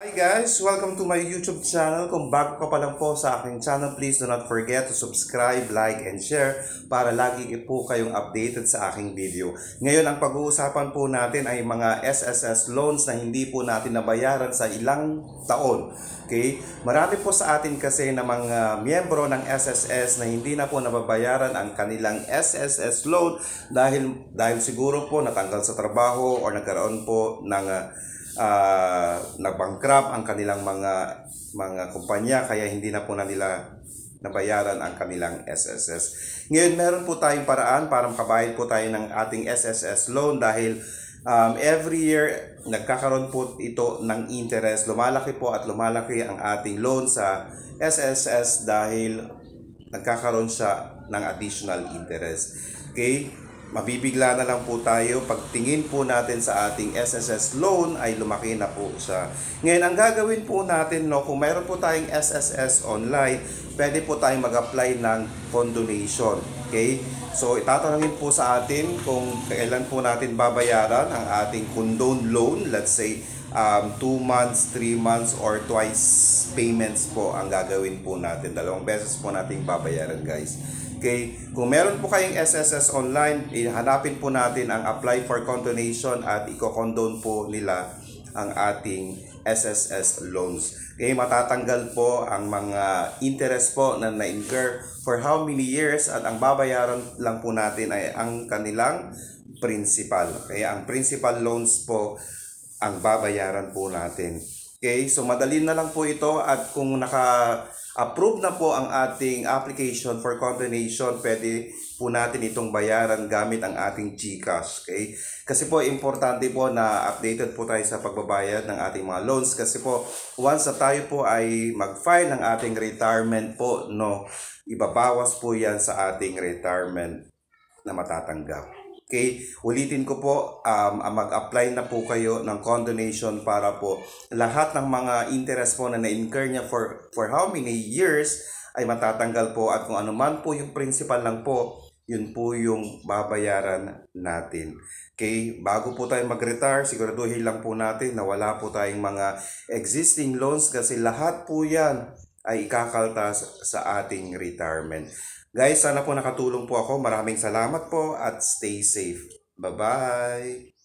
Hi guys! Welcome to my YouTube channel. Kung bago ka pa lang po sa aking channel, please do not forget to subscribe, like, and share para lagi po kayong updated sa aking video. Ngayon, ang pag-uusapan po natin ay mga SSS loans na hindi po natin nabayaran sa ilang taon. Okay? Marami po sa atin kasi na mga miyembro ng SSS na hindi na po nababayaran ang kanilang SSS loan dahil siguro po natanggal sa trabaho o nagkaroon po ng nag-bankrupt ang kanilang mga kumpanya kaya hindi na po na nila nabayaran ang kanilang SSS. Ngayon meron po tayong paraan para makabayad po tayo ng ating SSS loan dahil every year nagkakaroon po ito ng interest. Lumalaki po at lumalaki ang ating loan sa SSS dahil nagkakaroon siya ng additional interest. Okay? Mabibigla na lang po tayo pagtingin po natin sa ating SSS loan ay lumaki na po siya. Ngayon, ang gagawin po natin, kung mayroon po tayong SSS online, pwede po tayong mag-apply ng condonation. Okay? So, itatanungin po sa atin kung kailan po natin babayaran ang ating condone loan. Let's say, 2 months, 3 months, or twice payments po ang gagawin po natin. 2 beses po natin babayaran, guys. Okay, kung meron po kayong SSS online, hanapin po natin ang apply for condonation at i-condone po nila ang ating SSS loans. Okay, matatanggal po ang mga interest po na na-incur for how many years at ang babayaran lang po natin ay ang kanilang principal. Okay, ang principal loans po ang babayaran po natin. Okay, so madali na lang po ito at kung naka-approve na po ang ating application for condonation, pwede po natin itong bayaran gamit ang ating GCash. Okay? Kasi po importante po na updated po tayo sa pagbabayad ng ating mga loans kasi po once na tayo po ay mag-file ng ating retirement po, ibabawas po yan sa ating retirement na matatanggap. Okay, ulitin ko po, mag-apply na po kayo ng condonation para po lahat ng mga interest po na na-incur niya for how many years ay matatanggal po at kung ano man po yung principal lang po, yun po yung babayaran natin. Okay, bago po tayo mag-retire, siguraduhin lang po natin na wala po tayong mga existing loans kasi lahat po yan ay ikakaltas sa ating retirement. Guys, sana po nakatulong po ako. Maraming salamat po at stay safe. Bye-bye!